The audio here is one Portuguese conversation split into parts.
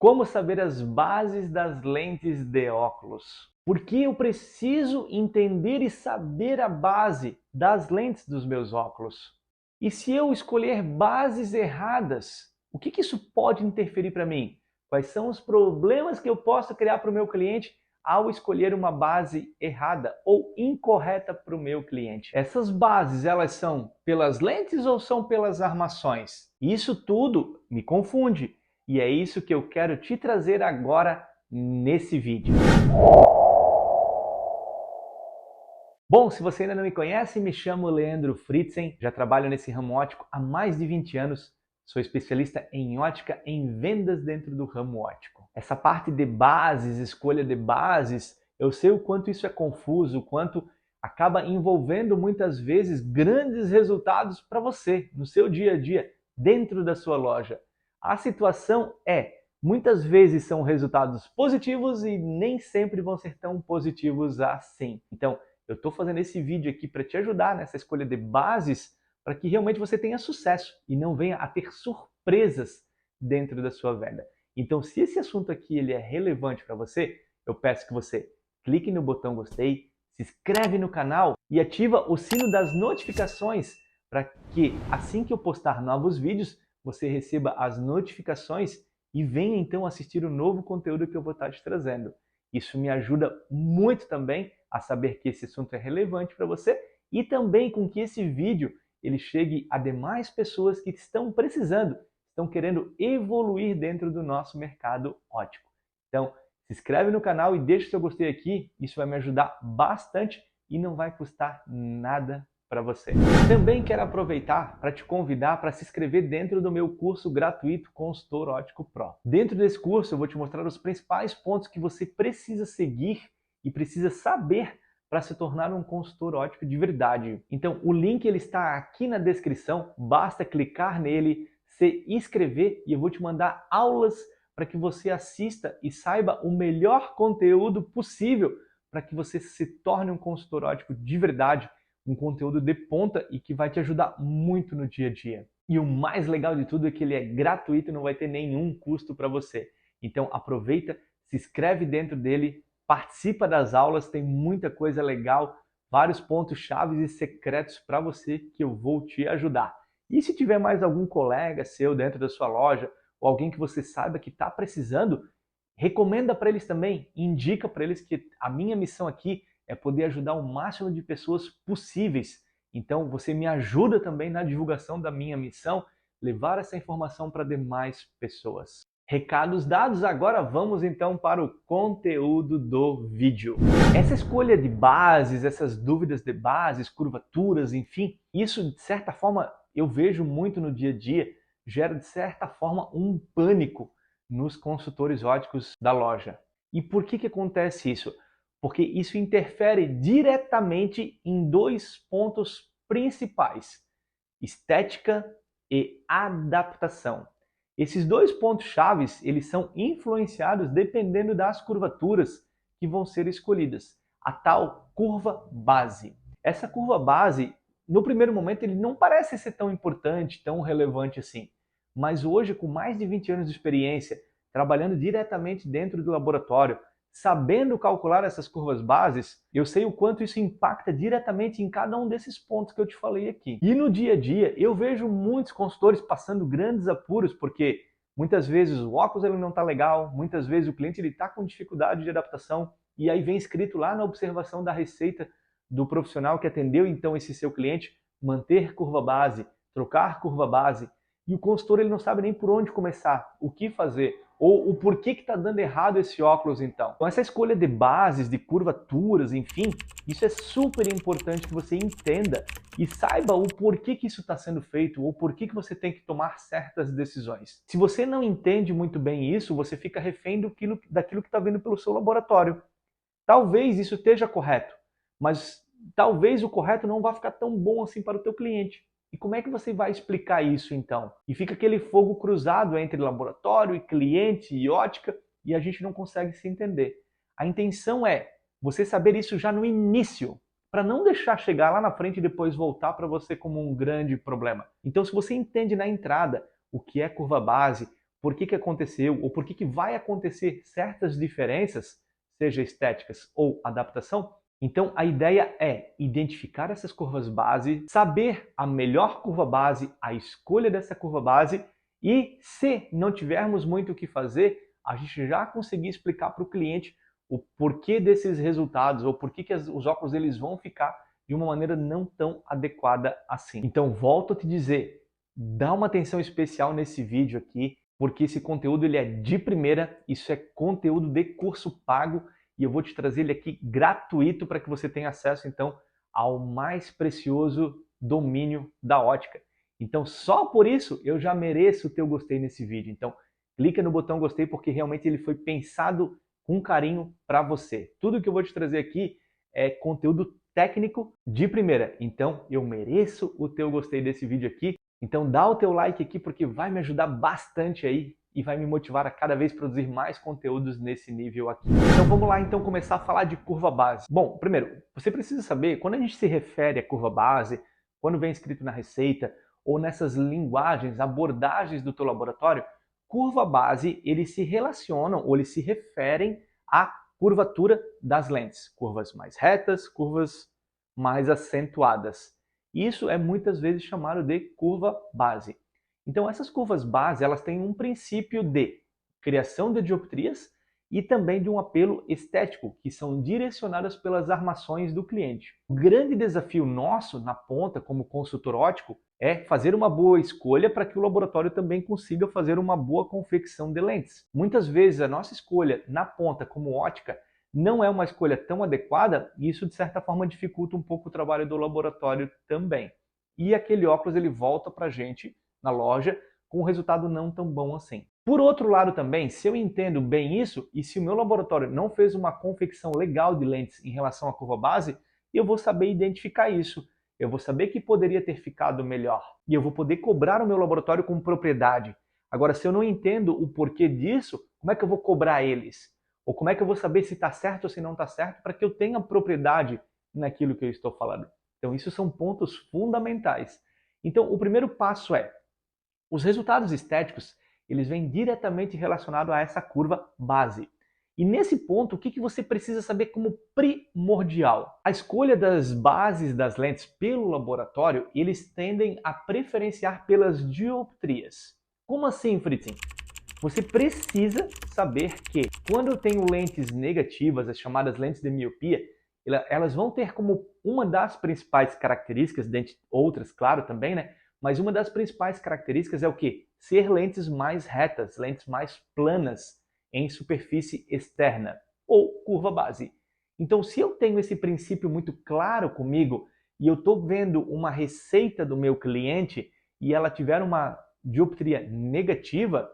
Como saber as bases das lentes de óculos? Por que eu preciso entender e saber a base das lentes dos meus óculos? E se eu escolher bases erradas, o que isso pode interferir para mim? Quais são os problemas que eu posso criar para o meu cliente ao escolher uma base errada ou incorreta para o meu cliente? Essas bases, elas são pelas lentes ou são pelas armações? Isso tudo me confunde. E é isso que eu quero te trazer agora nesse vídeo. Bom, se você ainda não me conhece, me chamo Leandro Fritzen, já trabalho nesse ramo óptico há mais de 20 anos, sou especialista em ótica em vendas dentro do ramo óptico. Essa parte de bases, escolha de bases, eu sei o quanto isso é confuso, o quanto acaba envolvendo muitas vezes grandes resultados para você, no seu dia a dia, dentro da sua loja. A situação é, muitas vezes são resultados positivos e nem sempre vão ser tão positivos assim. Então, eu estou fazendo esse vídeo aqui para te ajudar nessa escolha de bases para que realmente você tenha sucesso e não venha a ter surpresas dentro da sua venda. Então, se esse assunto aqui ele é relevante para você, eu peço que você clique no botão gostei, se inscreve no canal e ativa o sino das notificações para que assim que eu postar novos vídeos, você receba as notificações e venha então assistir o novo conteúdo que eu vou estar te trazendo. Isso me ajuda muito também a saber que esse assunto é relevante para você e também com que esse vídeo ele chegue a demais pessoas que estão precisando, estão querendo evoluir dentro do nosso mercado óptico. Então, se inscreve no canal e deixa o seu gostei aqui, isso vai me ajudar bastante e não vai custar nada para você. Também quero aproveitar para te convidar para se inscrever dentro do meu curso gratuito Consultor Óptico Pro. Dentro desse curso eu vou te mostrar os principais pontos que você precisa seguir e precisa saber para se tornar um consultor óptico de verdade. Então o link ele está aqui na descrição, basta clicar nele, se inscrever e eu vou te mandar aulas para que você assista e saiba o melhor conteúdo possível para que você se torne um consultor óptico de verdade, um conteúdo de ponta e que vai te ajudar muito no dia a dia. E o mais legal de tudo é que ele é gratuito e não vai ter nenhum custo para você. Então aproveita, se inscreve dentro dele, participa das aulas, tem muita coisa legal, vários pontos chaves e secretos para você que eu vou te ajudar. E se tiver mais algum colega seu dentro da sua loja ou alguém que você saiba que está precisando, recomenda para eles também, indica para eles que a minha missão aqui é poder ajudar o máximo de pessoas possíveis. Então você me ajuda também na divulgação da minha missão, levar essa informação para demais pessoas. Recados dados, agora vamos então para o conteúdo do vídeo. Essa escolha de bases, essas dúvidas de bases, curvaturas, enfim, isso de certa forma eu vejo muito no dia a dia, gera de certa forma um pânico nos consultores ópticos da loja. E por que acontece isso? Porque isso interfere diretamente em dois pontos principais: estética e adaptação. Esses dois pontos chaves, eles são influenciados dependendo das curvaturas que vão ser escolhidas, a tal curva base. Essa curva base, no primeiro momento, ele não parece ser tão importante, tão relevante assim, mas hoje, com mais de 20 anos de experiência, trabalhando diretamente dentro do laboratório, sabendo calcular essas curvas bases, eu sei o quanto isso impacta diretamente em cada um desses pontos que eu te falei aqui. E no dia a dia, eu vejo muitos consultores passando grandes apuros, porque muitas vezes o óculos ele não está legal, muitas vezes o cliente está com dificuldade de adaptação, e aí vem escrito lá na observação da receita do profissional que atendeu então esse seu cliente, manter curva base, trocar curva base, e o consultor ele não sabe nem por onde começar, o que fazer, ou o porquê que está dando errado esse óculos então. Então essa escolha de bases, de curvaturas, enfim, isso é super importante que você entenda e saiba o porquê que isso está sendo feito, ou porquê que você tem que tomar certas decisões. Se você não entende muito bem isso, você fica refém daquilo que está vindo pelo seu laboratório. Talvez isso esteja correto, mas talvez o correto não vá ficar tão bom assim para o teu cliente. E como é que você vai explicar isso então? E fica aquele fogo cruzado entre laboratório e cliente e ótica e a gente não consegue se entender. A intenção é você saber isso já no início, para não deixar chegar lá na frente e depois voltar para você como um grande problema. Então, se você entende na entrada o que é curva base, por que que aconteceu ou por que que vai acontecer certas diferenças, seja estéticas ou adaptação. Então, a ideia é identificar essas curvas base, saber a melhor curva base, a escolha dessa curva base e, se não tivermos muito o que fazer, a gente já conseguir explicar para o cliente o porquê desses resultados ou por que que os óculos eles vão ficar de uma maneira não tão adequada assim. Então, volto a te dizer, dá uma atenção especial nesse vídeo aqui, porque esse conteúdo ele é de primeira, isso é conteúdo de curso pago, e eu vou te trazer ele aqui gratuito para que você tenha acesso, então, ao mais precioso domínio da ótica. Então, só por isso, eu já mereço o teu gostei nesse vídeo. Então, clica no botão gostei, porque realmente ele foi pensado com carinho para você. Tudo que eu vou te trazer aqui é conteúdo técnico de primeira. Então, eu mereço o teu gostei desse vídeo aqui. Então, dá o teu like aqui, porque vai me ajudar bastante aí e vai me motivar a cada vez produzir mais conteúdos nesse nível aqui. Então vamos lá então começar a falar de curva base. Bom, primeiro, você precisa saber, quando a gente se refere à curva base, quando vem escrito na receita ou nessas linguagens, abordagens do teu laboratório, curva base, eles se relacionam ou eles se referem à curvatura das lentes. Curvas mais retas, curvas mais acentuadas. Isso é muitas vezes chamado de curva base. Então, essas curvas base, elas têm um princípio de criação de dioptrias e também de um apelo estético, que são direcionadas pelas armações do cliente. O grande desafio nosso na ponta, como consultor óptico, é fazer uma boa escolha para que o laboratório também consiga fazer uma boa confecção de lentes. Muitas vezes a nossa escolha na ponta como ótica não é uma escolha tão adequada e isso de certa forma dificulta um pouco o trabalho do laboratório também. E aquele óculos ele volta para a gente na loja com um resultado não tão bom assim. Por outro lado também, se eu entendo bem isso e se o meu laboratório não fez uma confecção legal de lentes em relação à curva base, eu vou saber identificar isso. Eu vou saber que poderia ter ficado melhor e eu vou poder cobrar o meu laboratório com propriedade. Agora, se eu não entendo o porquê disso, como é que eu vou cobrar eles? Ou como é que eu vou saber se está certo ou se não está certo para que eu tenha propriedade naquilo que eu estou falando? Então, isso são pontos fundamentais. Então, o primeiro passo é, os resultados estéticos, eles vêm diretamente relacionados a essa curva base. E nesse ponto, o que você precisa saber como primordial? A escolha das bases das lentes pelo laboratório, eles tendem a preferenciar pelas dioptrias. Como assim, Fritzen? Você precisa saber que quando eu tenho lentes negativas, as chamadas lentes de miopia, elas vão ter como uma das principais características, dentre outras, claro, também, né? Mas uma das principais características é o quê? Ser lentes mais retas, lentes mais planas em superfície externa ou curva base. Então, se eu tenho esse princípio muito claro comigo e eu estou vendo uma receita do meu cliente e ela tiver uma dioptria negativa,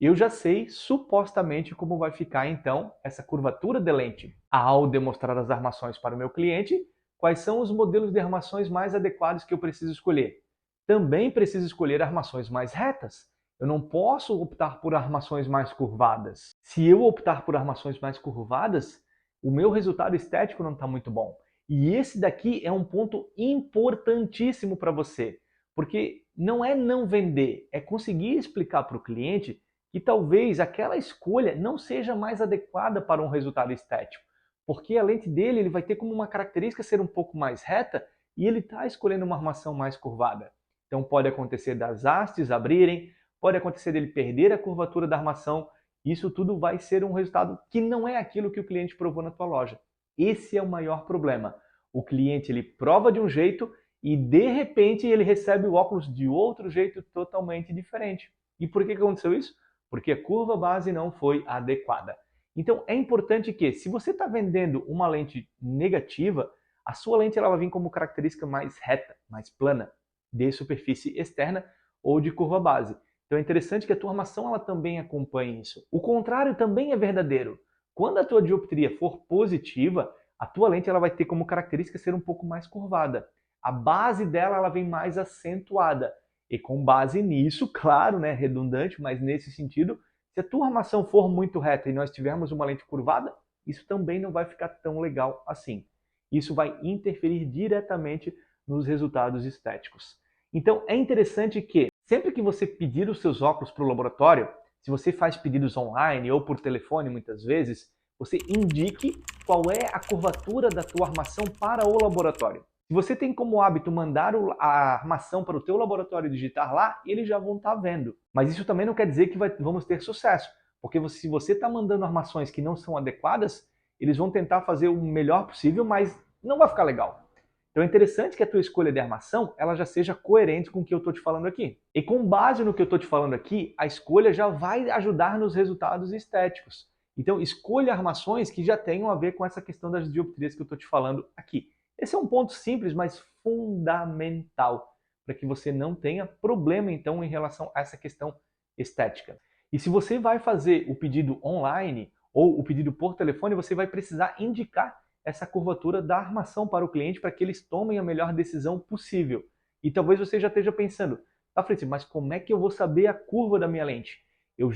eu já sei supostamente como vai ficar então essa curvatura de lente. Ao demonstrar as armações para o meu cliente, quais são os modelos de armações mais adequados que eu preciso escolher? Também preciso escolher armações mais retas. Eu não posso optar por armações mais curvadas. Se eu optar por armações mais curvadas, o meu resultado estético não está muito bom. E esse daqui é um ponto importantíssimo para você, porque não é não vender, é conseguir explicar para o cliente que talvez aquela escolha não seja mais adequada para um resultado estético, porque a lente dele ele vai ter como uma característica ser um pouco mais reta e ele está escolhendo uma armação mais curvada. Então pode acontecer das hastes abrirem, pode acontecer dele perder a curvatura da armação. Isso tudo vai ser um resultado que não é aquilo que o cliente provou na tua loja. Esse é o maior problema. O cliente ele prova de um jeito e de repente ele recebe o óculos de outro jeito totalmente diferente. E por que aconteceu isso? Porque a curva base não foi adequada. Então é importante que, se você está vendendo uma lente negativa, a sua lente ela vai vir como característica mais reta, mais plana, de superfície externa ou de curva base. Então é interessante que a tua armação ela também acompanhe isso. O contrário também é verdadeiro. Quando a tua dioptria for positiva, a tua lente ela vai ter como característica ser um pouco mais curvada. A base dela ela vem mais acentuada. E com base nisso, claro, né, redundante, mas nesse sentido, se a tua armação for muito reta e nós tivermos uma lente curvada, isso também não vai ficar tão legal assim. Isso vai interferir diretamente nos resultados estéticos. Então é interessante que, sempre que você pedir os seus óculos para o laboratório, se você faz pedidos online ou por telefone muitas vezes, você indique qual é a curvatura da tua armação para o laboratório. Se você tem como hábito mandar a armação para o teu laboratório digitar lá, eles já vão estar vendo. Mas isso também não quer dizer que vamos ter sucesso, porque se você está mandando armações que não são adequadas, eles vão tentar fazer o melhor possível, mas não vai ficar legal. Então é interessante que a tua escolha de armação ela já seja coerente com o que eu estou te falando aqui. E com base no que eu estou te falando aqui, a escolha já vai ajudar nos resultados estéticos. Então escolha armações que já tenham a ver com essa questão das dioptrias que eu estou te falando aqui. Esse é um ponto simples, mas fundamental para que você não tenha problema então em relação a essa questão estética. E se você vai fazer o pedido online ou o pedido por telefone, você vai precisar indicar essa curvatura da armação para o cliente para que eles tomem a melhor decisão possível. E talvez você já esteja pensando, tá, Fritz, mas como é que eu vou saber a curva da minha lente? Eu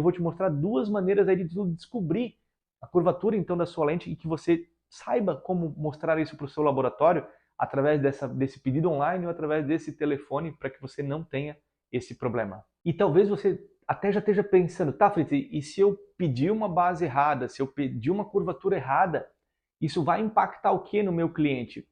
vou te mostrar duas maneiras aí de descobrir a curvatura então da sua lente e que você saiba como mostrar isso para o seu laboratório através desse pedido online ou através desse telefone para que você não tenha esse problema. E talvez você até já esteja pensando, tá, Fritz, e se eu pedir uma base errada, se eu pedir uma curvatura errada, isso vai impactar o que no meu cliente?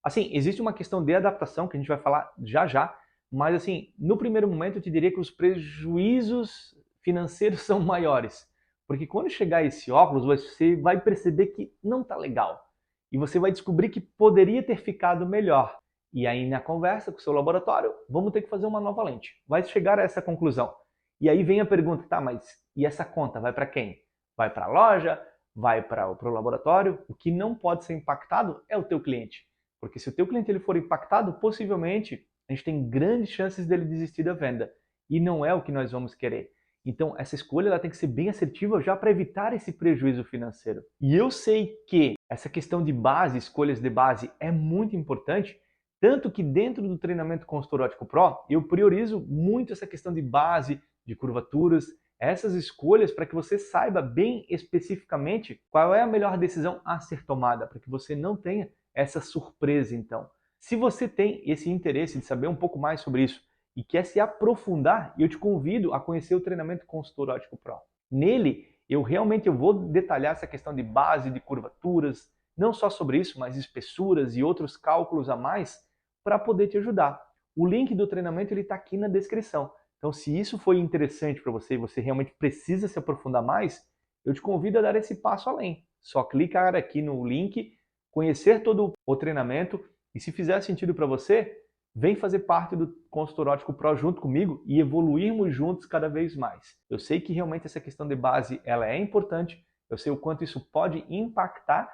Assim, existe uma questão de adaptação que a gente vai falar já já, mas assim, no primeiro momento eu te diria que os prejuízos financeiros são maiores. Porque quando chegar esse óculos, você vai perceber que não está legal. E você vai descobrir que poderia ter ficado melhor. E aí na conversa com o seu laboratório, vamos ter que fazer uma nova lente. Vai chegar a essa conclusão. E aí vem a pergunta, tá, mas e essa conta vai para quem? Vai para a loja? Vai para o laboratório? O que não pode ser impactado é o teu cliente. Porque se o teu cliente ele for impactado, possivelmente a gente tem grandes chances dele desistir da venda. E não é o que nós vamos querer. Então, essa escolha ela tem que ser bem assertiva já para evitar esse prejuízo financeiro. E eu sei que essa questão de base, escolhas de base, é muito importante, tanto que dentro do treinamento Consultor Óptico Pro, eu priorizo muito essa questão de base, de curvaturas, essas escolhas para que você saiba bem especificamente qual é a melhor decisão a ser tomada, para que você não tenha essa surpresa então. Se você tem esse interesse de saber um pouco mais sobre isso e quer se aprofundar, eu te convido a conhecer o treinamento Consultor Óptico Pro. Nele, eu vou detalhar essa questão de base, de curvaturas, não só sobre isso, mas espessuras e outros cálculos a mais para poder te ajudar. O link do treinamento está aqui na descrição. Então, se isso foi interessante para você e você realmente precisa se aprofundar mais, eu te convido a dar esse passo além. Só clicar aqui no link, conhecer todo o treinamento e se fizer sentido para você, vem fazer parte do Consultor Óptico Pro junto comigo e evoluirmos juntos cada vez mais. Eu sei que realmente essa questão de base ela é importante, eu sei o quanto isso pode impactar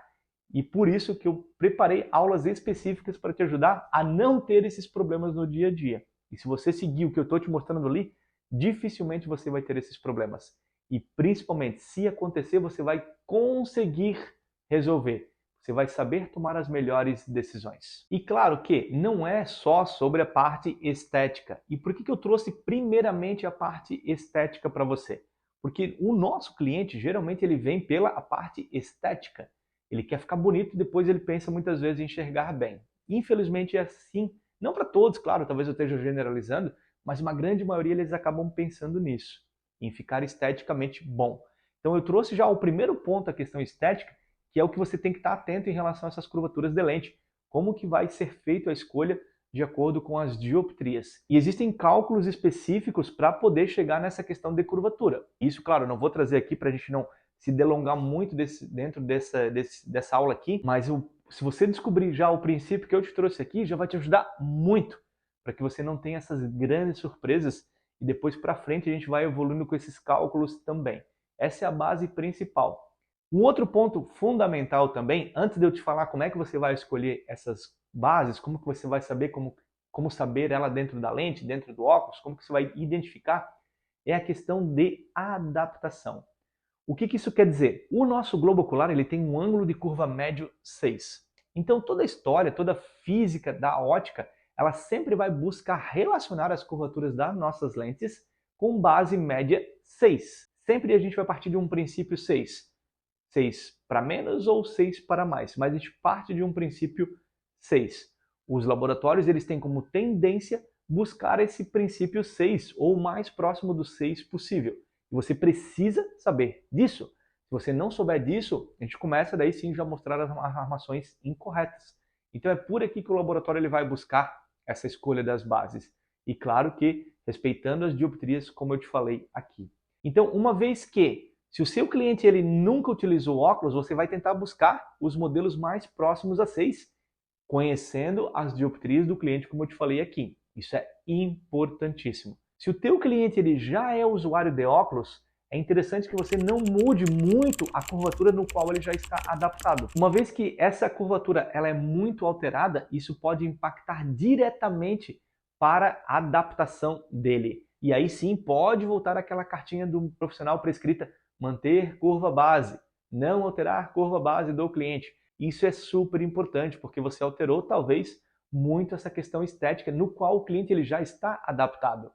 e por isso que eu preparei aulas específicas para te ajudar a não ter esses problemas no dia a dia. E se você seguir o que eu estou te mostrando ali, dificilmente você vai ter esses problemas. E principalmente, se acontecer, você vai conseguir resolver. Você vai saber tomar as melhores decisões. E claro que não é só sobre a parte estética. E por que eu trouxe primeiramente a parte estética para você? Porque o nosso cliente, geralmente, ele vem pela parte estética. Ele quer ficar bonito e depois ele pensa muitas vezes em enxergar bem. Infelizmente é assim. Não para todos, claro, talvez eu esteja generalizando, mas uma grande maioria eles acabam pensando nisso, em ficar esteticamente bom. Então eu trouxe já o primeiro ponto, a questão estética, que é o que você tem que estar atento em relação a essas curvaturas de lente. Como que vai ser feita a escolha de acordo com as dioptrias. E existem cálculos específicos para poder chegar nessa questão de curvatura. Isso, claro, não vou trazer aqui para a gente não se delongar muito dentro dessa aula aqui, mas se você descobrir já o princípio que eu te trouxe aqui, já vai te ajudar muito para que você não tenha essas grandes surpresas e depois para frente a gente vai evoluindo com esses cálculos também. Essa é a base principal. Um outro ponto fundamental também, antes de eu te falar como é que você vai escolher essas bases, como que você vai saber como saber ela dentro da lente, dentro do óculos, como que você vai identificar, é a questão de adaptação. O que isso quer dizer? O nosso globo ocular ele tem um ângulo de curva médio 6. Então toda a história, toda a física da ótica, ela sempre vai buscar relacionar as curvaturas das nossas lentes com base média 6. Sempre a gente vai partir de um princípio 6. 6 para menos ou 6 para mais, mas a gente parte de um princípio 6. Os laboratórios eles têm como tendência buscar esse princípio 6 ou o mais próximo do 6 possível. E você precisa saber disso. Se você não souber disso, a gente começa daí sim já a mostrar as armações incorretas. Então é por aqui que o laboratório ele vai buscar essa escolha das bases. E claro que respeitando as dioptrias, como eu te falei aqui. Então, uma vez que, se o seu cliente ele nunca utilizou óculos, você vai tentar buscar os modelos mais próximos a 6, conhecendo as dioptrias do cliente, como eu te falei aqui. Isso é importantíssimo. Se o teu cliente ele já é usuário de óculos, é interessante que você não mude muito a curvatura no qual ele já está adaptado. Uma vez que essa curvatura ela é muito alterada, isso pode impactar diretamente para a adaptação dele. E aí sim pode voltar aquela cartinha do profissional prescrita, manter curva base, não alterar curva base do cliente. Isso é super importante, porque você alterou talvez muito essa questão estética no qual o cliente ele já está adaptado.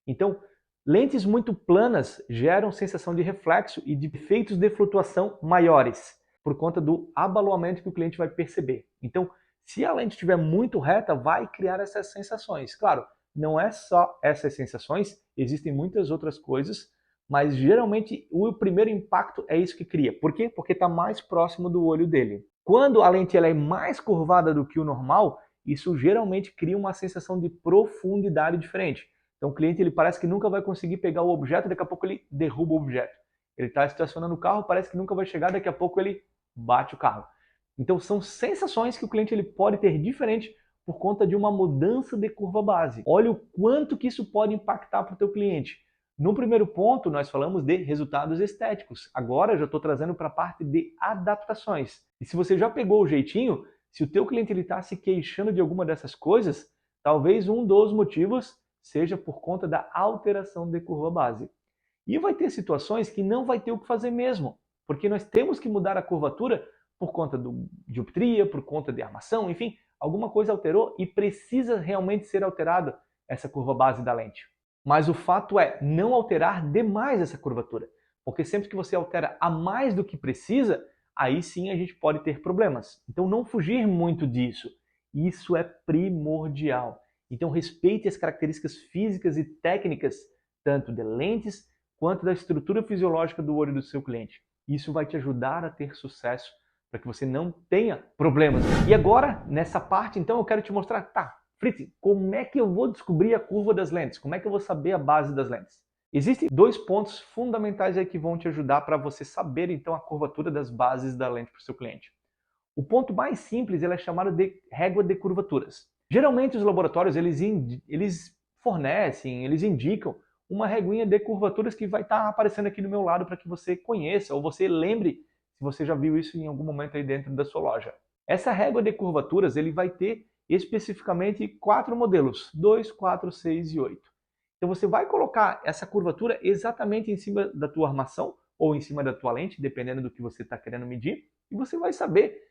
Então, lentes muito planas geram sensação de reflexo e de efeitos de flutuação maiores, por conta do abaloamento que o cliente vai perceber. Então, se a lente estiver muito reta, vai criar essas sensações. Claro, não é só essas sensações, existem muitas outras coisas, mas geralmente o primeiro impacto é isso que cria. Por quê? Porque está mais próximo do olho dele. Quando a lente ela é mais curvada do que o normal, isso geralmente cria uma sensação de profundidade diferente. Então o cliente ele parece que nunca vai conseguir pegar o objeto, daqui a pouco ele derruba o objeto. Ele está estacionando o carro, parece que nunca vai chegar, daqui a pouco ele bate o carro. Então são sensações que o cliente ele pode ter diferente por conta de uma mudança de curva base. Olha o quanto que isso pode impactar para o teu cliente. No primeiro ponto, nós falamos de resultados estéticos. Agora eu já estou trazendo para a parte de adaptações. E se você já pegou o jeitinho, se o teu cliente está se queixando de alguma dessas coisas, talvez um dos motivos seja por conta da alteração de curva base. E vai ter situações que não vai ter o que fazer mesmo, porque nós temos que mudar a curvatura por conta de dioptria, por conta de armação, enfim, alguma coisa alterou e precisa realmente ser alterada essa curva base da lente. Mas o fato é não alterar demais essa curvatura, porque sempre que você altera a mais do que precisa, aí sim a gente pode ter problemas. Então não fugir muito disso. Isso é primordial. Então respeite as características físicas e técnicas, tanto de lentes quanto da estrutura fisiológica do olho do seu cliente. Isso vai te ajudar a ter sucesso para que você não tenha problemas. E agora, nessa parte, então, eu quero te mostrar, tá, Fritz, como é que eu vou descobrir a curva das lentes? Como é que eu vou saber a base das lentes? Existem dois pontos fundamentais aí que vão te ajudar para você saber, então, a curvatura das bases da lente para o seu cliente. O ponto mais simples ele é chamado de régua de curvaturas. Geralmente os laboratórios eles fornecem, eles indicam uma reguinha de curvaturas que vai estar aparecendo aqui do meu lado para que você conheça ou você lembre se você já viu isso em algum momento aí dentro da sua loja. Essa régua de curvaturas ele vai ter especificamente 4 modelos, 2, 4, 6 e 8. Então você vai colocar essa curvatura exatamente em cima da tua armação ou em cima da tua lente, dependendo do que você está querendo medir, e você vai saber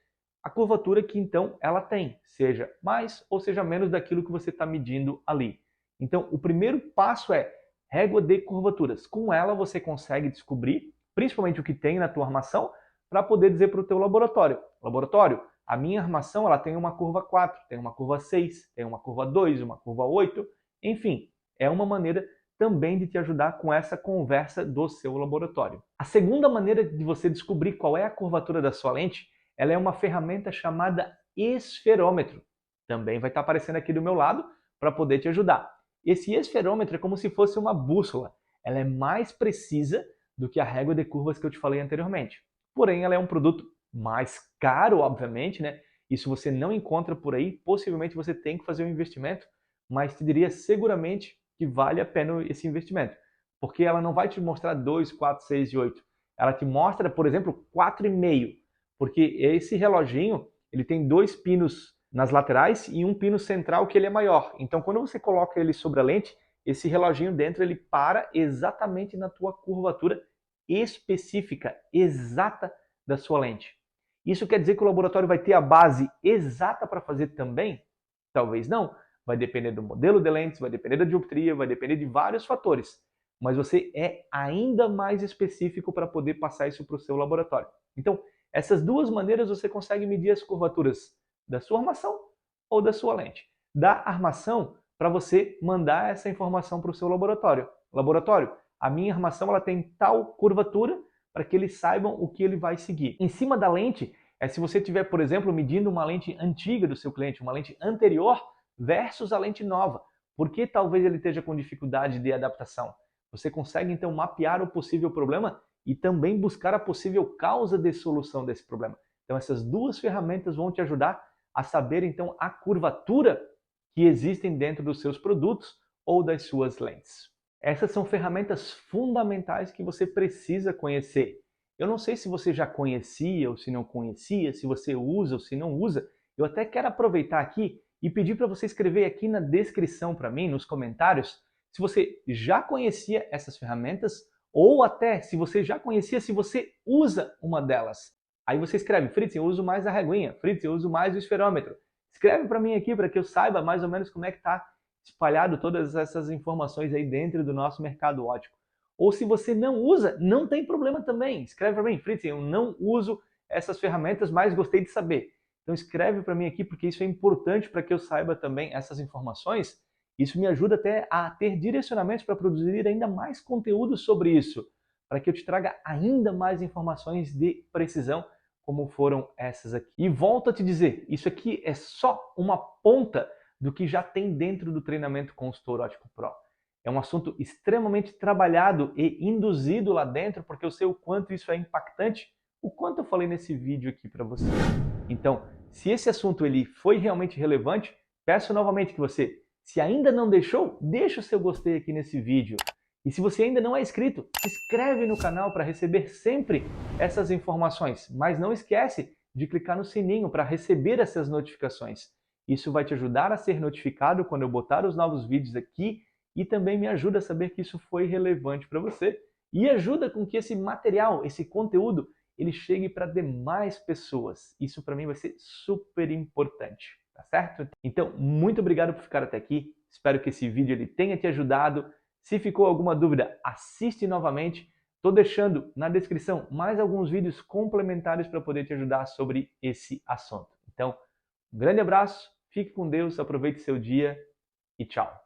a curvatura que então ela tem, seja mais ou seja menos daquilo que você está medindo ali. Então o primeiro passo é régua de curvaturas. Com ela você consegue descobrir, principalmente o que tem na tua armação, para poder dizer para o teu laboratório, a minha armação ela tem uma curva 4, tem uma curva 6, tem uma curva 2, uma curva 8, enfim, é uma maneira também de te ajudar com essa conversa do seu laboratório. A segunda maneira de você descobrir qual é a curvatura da sua lente, ela é uma ferramenta chamada esferômetro. Também vai estar aparecendo aqui do meu lado para poder te ajudar. Esse esferômetro é como se fosse uma bússola. Ela é mais precisa do que a régua de curvas que eu te falei anteriormente. Porém, ela é um produto mais caro, obviamente, né? Isso você não encontra por aí. Possivelmente você tem que fazer um investimento, mas te diria seguramente que vale a pena esse investimento. Porque ela não vai te mostrar 2, 4, 6 e 8. Ela te mostra, por exemplo, 4,5. Porque esse reloginho, ele tem 2 pinos nas laterais e um pino central que ele é maior. Então, quando você coloca ele sobre a lente, esse reloginho dentro ele para exatamente na tua curvatura específica, exata da sua lente. Isso quer dizer que o laboratório vai ter a base exata para fazer também? Talvez não. Vai depender do modelo de lentes, vai depender da dioptria, vai depender de vários fatores. Mas você é ainda mais específico para poder passar isso para o seu laboratório. Então, essas duas maneiras você consegue medir as curvaturas da sua armação ou da sua lente. Da armação, para você mandar essa informação para o seu laboratório. Laboratório, a minha armação ela tem tal curvatura para que eles saibam o que ele vai seguir. Em cima da lente, se você estiver, por exemplo, medindo uma lente antiga do seu cliente, uma lente anterior versus a lente nova, porque talvez ele esteja com dificuldade de adaptação. Você consegue então mapear o possível problema e também buscar a possível causa de solução desse problema. Então essas duas ferramentas vão te ajudar a saber então a curvatura que existem dentro dos seus produtos ou das suas lentes. Essas são ferramentas fundamentais que você precisa conhecer. Eu não sei se você já conhecia ou se não conhecia, se você usa ou se não usa. Eu até quero aproveitar aqui e pedir para você escrever aqui na descrição para mim, nos comentários, se você já conhecia essas ferramentas ou até se você já conhecia, se você usa uma delas. Aí você escreve, Fritz, eu uso mais a reguinha, Fritz, eu uso mais o esferômetro. Escreve para mim aqui para que eu saiba mais ou menos como é que está espalhado todas essas informações aí dentro do nosso mercado óptico. Ou se você não usa, não tem problema também. Escreve para mim, Fritz, eu não uso essas ferramentas, mas gostei de saber. Então escreve para mim aqui porque isso é importante para que eu saiba também essas informações. Isso me ajuda até a ter direcionamentos para produzir ainda mais conteúdo sobre isso, para que eu te traga ainda mais informações de precisão como foram essas aqui. E volto a te dizer, isso aqui é só uma ponta do que já tem dentro do treinamento Consultor Óptico Pro. É um assunto extremamente trabalhado e induzido lá dentro, porque eu sei o quanto isso é impactante, o quanto eu falei nesse vídeo aqui para você. Então, se esse assunto ele foi realmente relevante, peço novamente que você, se ainda não deixou, deixa o seu gostei aqui nesse vídeo. E se você ainda não é inscrito, se inscreve no canal para receber sempre essas informações. Mas não esquece de clicar no sininho para receber essas notificações. Isso vai te ajudar a ser notificado quando eu botar os novos vídeos aqui e também me ajuda a saber que isso foi relevante para você e ajuda com que esse material, esse conteúdo, ele chegue para demais pessoas. Isso para mim vai ser super importante, tá certo? Então, muito obrigado por ficar até aqui. Espero que esse vídeo ele tenha te ajudado. Se ficou alguma dúvida, assiste novamente. Estou deixando na descrição mais alguns vídeos complementares para poder te ajudar sobre esse assunto. Então, um grande abraço, fique com Deus, aproveite seu dia e tchau!